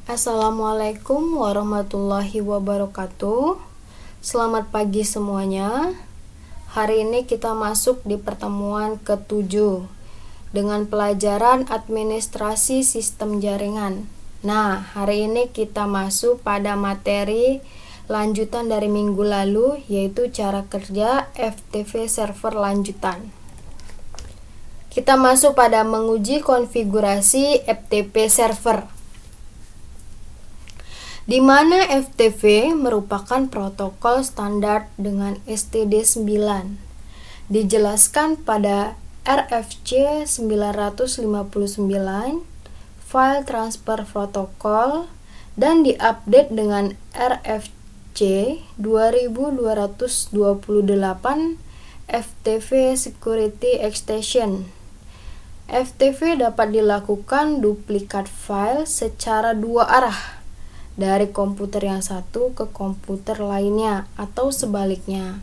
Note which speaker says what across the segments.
Speaker 1: Assalamualaikum warahmatullahi wabarakatuh. Selamat pagi semuanya. Hari ini kita masuk di pertemuan ke-7 dengan pelajaran administrasi sistem jaringan. Nah, hari ini kita masuk pada materi lanjutan dari minggu lalu, yaitu cara kerja FTP server lanjutan. Kita masuk pada menguji konfigurasi FTP server, di mana FTP merupakan protokol standar dengan STD9. Dijelaskan pada RFC 959 File Transfer Protocol dan diupdate dengan RFC 2228 FTP Security Extension. FTP dapat dilakukan duplikat file secara dua arah, dari komputer yang satu ke komputer lainnya atau sebaliknya.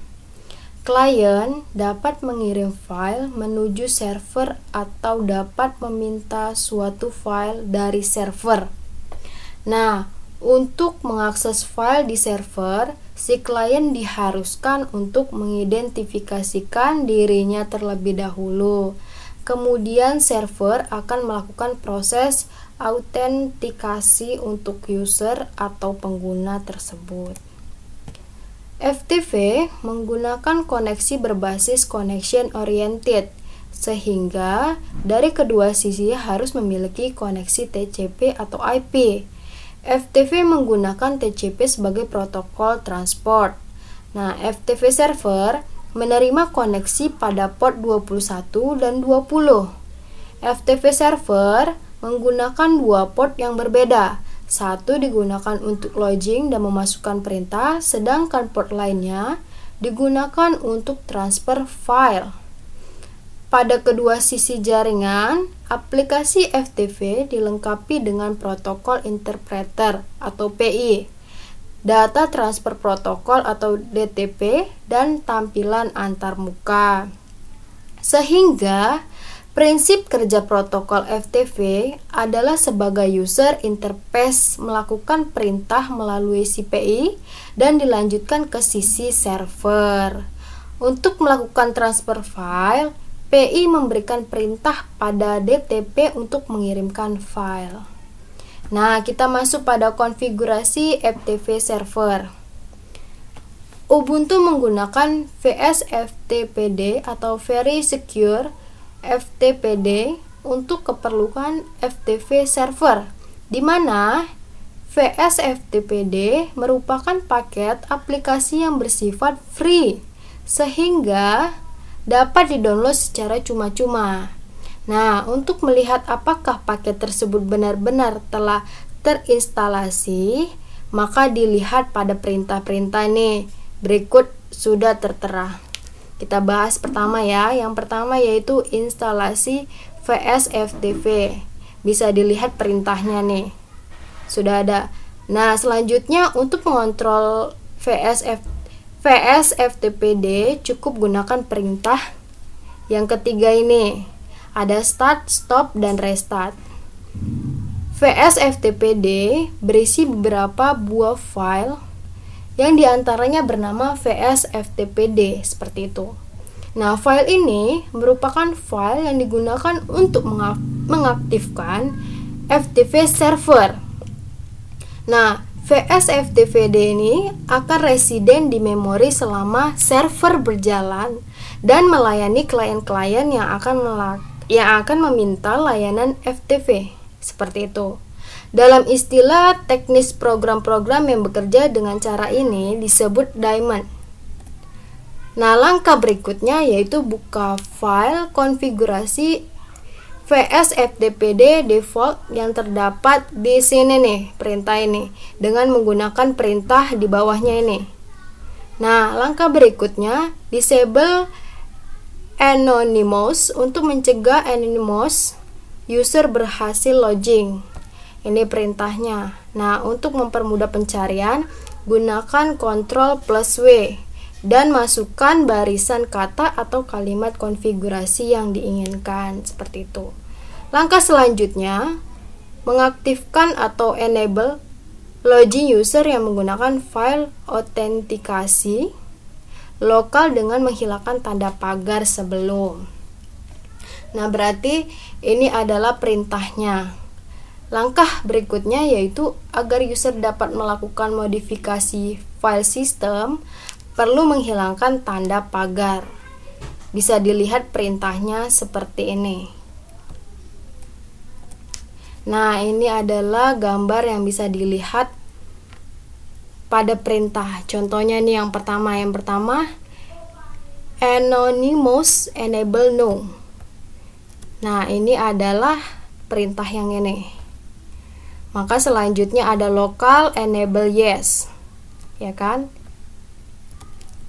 Speaker 1: Klien dapat mengirim file menuju server atau dapat meminta suatu file dari server. Nah, untuk mengakses file di server, si klien diharuskan untuk mengidentifikasikan dirinya terlebih dahulu. Kemudian server akan melakukan proses autentikasi untuk user atau pengguna tersebut. FTP menggunakan koneksi berbasis connection oriented, sehingga dari kedua sisi harus memiliki koneksi TCP atau IP. FTP menggunakan TCP sebagai protokol transport. Nah, FTP server menerima koneksi pada port 21 dan 20. FTP server menggunakan dua port yang berbeda. Satu digunakan untuk login dan memasukkan perintah, sedangkan port lainnya digunakan untuk transfer file. Pada kedua sisi jaringan, aplikasi FTP dilengkapi dengan protokol interpreter atau PI, data transfer protokol atau DTP, dan tampilan antarmuka. Sehingga prinsip kerja protokol FTP adalah sebagai user interface melakukan perintah melalui si PI dan dilanjutkan ke sisi server. Untuk melakukan transfer file, PI memberikan perintah pada DTP untuk mengirimkan file. Nah, kita masuk pada konfigurasi FTP server. Ubuntu menggunakan VSFTPD atau Very Secure FTPD untuk keperluan FTP server, di mana VSFTPD merupakan paket aplikasi yang bersifat free, sehingga dapat didownload secara cuma-cuma. Nah, untuk melihat apakah paket tersebut benar-benar telah terinstalasi, maka dilihat pada perintah-perintah nih. Berikut sudah tertera. Kita bahas pertama ya. Yang pertama yaitu instalasi VSFTP. Bisa dilihat perintahnya nih. Sudah ada. Nah, selanjutnya untuk mengontrol VSFTPD cukup gunakan perintah yang ketiga ini. Ada start, stop, dan restart. VSFTPD berisi beberapa buah file yang diantaranya bernama VSFTPD, seperti itu. Nah, file ini merupakan file yang digunakan untuk mengaktifkan FTP server. Nah, VSFTPD ini akan residen di memori selama server berjalan dan melayani klien-klien yang akan meminta layanan FTP, seperti itu. Dalam istilah teknis program-program yang bekerja dengan cara ini disebut daemon. Nah, langkah berikutnya yaitu buka file konfigurasi VSFTPD default yang terdapat di sini nih, perintah ini, dengan menggunakan perintah di bawahnya ini. Nah, langkah berikutnya disable anonymous untuk mencegah anonymous user berhasil login. Ini perintahnya. Nah, untuk mempermudah pencarian, gunakan Ctrl+W dan masukkan barisan kata atau kalimat konfigurasi yang diinginkan, seperti itu. Langkah selanjutnya, mengaktifkan atau enable login user yang menggunakan file autentikasi lokal dengan menghilangkan tanda pagar sebelum. Nah, berarti ini adalah perintahnya. Langkah berikutnya yaitu agar user dapat melakukan modifikasi file system perlu menghilangkan tanda pagar. Bisa dilihat perintahnya seperti ini. Nah, ini adalah gambar yang bisa dilihat pada perintah. Contohnya nih yang pertama. Yang pertama, anonymous enable no. Nah, ini adalah perintah yang ini. Maka selanjutnya ada local enable yes. Ya kan?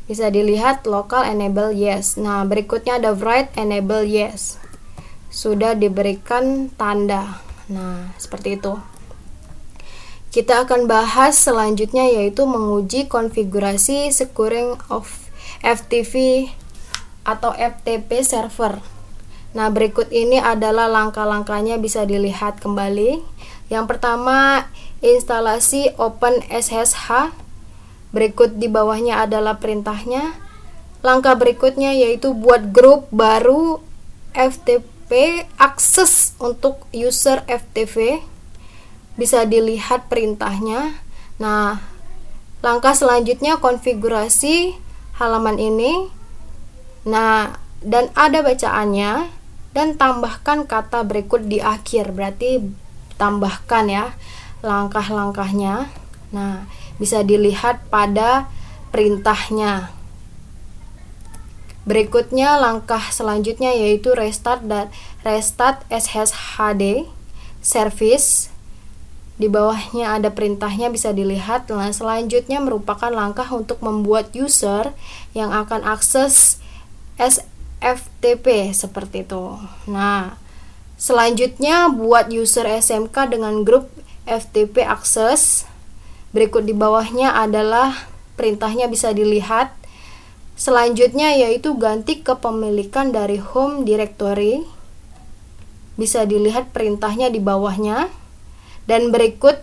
Speaker 1: Bisa dilihat local enable yes. Nah, berikutnya ada write enable yes. Sudah diberikan tanda. Nah, seperti itu. Kita akan bahas selanjutnya yaitu menguji konfigurasi securing of FTP atau FTP server. Nah, berikut ini adalah langkah-langkahnya, bisa dilihat kembali. Yang pertama, instalasi OpenSSH. Berikut di bawahnya adalah perintahnya. Langkah berikutnya yaitu buat grup baru FTP akses untuk user FTP. Bisa dilihat perintahnya. Nah, langkah selanjutnya konfigurasi halaman ini. Nah, dan ada bacaannya, dan tambahkan kata berikut di akhir. Berarti tambahkan ya langkah-langkahnya. Nah, bisa dilihat pada perintahnya. Berikutnya langkah selanjutnya yaitu restart SSHD service. Di bawahnya ada perintahnya, bisa dilihat. Nah, selanjutnya merupakan langkah untuk membuat user yang akan akses SFTP seperti itu. Nah, selanjutnya buat user SMK dengan grup FTP access. Berikut di bawahnya adalah perintahnya, bisa dilihat. Selanjutnya yaitu ganti kepemilikan dari home directory. Bisa dilihat perintahnya di bawahnya. Dan berikut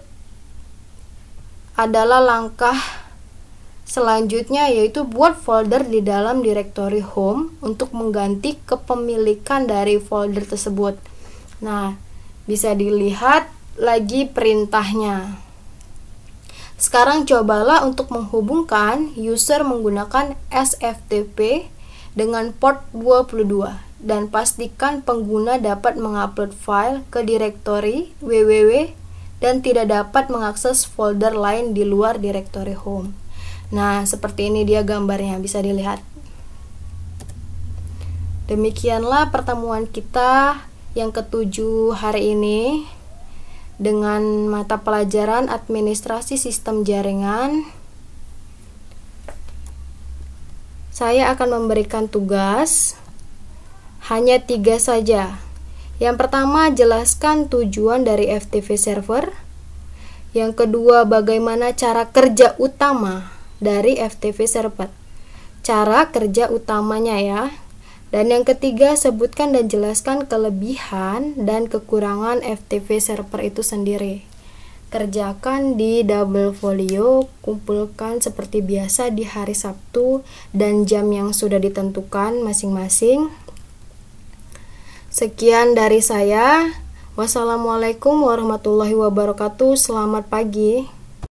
Speaker 1: adalah langkah selanjutnya yaitu buat folder di dalam directory home untuk mengganti kepemilikan dari folder tersebut. Nah, bisa dilihat lagi perintahnya. Sekarang cobalah untuk menghubungkan user menggunakan SFTP dengan port 22 dan pastikan pengguna dapat mengupload file ke directory www dan tidak dapat mengakses folder lain di luar directory home. Nah, seperti ini dia gambarnya, bisa dilihat. Demikianlah pertemuan kita yang ke-7 hari ini dengan mata pelajaran administrasi sistem jaringan. Saya akan memberikan tugas hanya 3 saja. Yang pertama, jelaskan tujuan dari FTP server. Yang kedua, bagaimana cara kerja utama dari FTP server. Cara kerja utamanya ya. Dan yang ketiga, sebutkan dan jelaskan kelebihan dan kekurangan FTP server itu sendiri. Kerjakan di double folio, kumpulkan seperti biasa di hari Sabtu dan jam yang sudah ditentukan masing-masing. Sekian dari saya. Wassalamualaikum warahmatullahi wabarakatuh. Selamat pagi.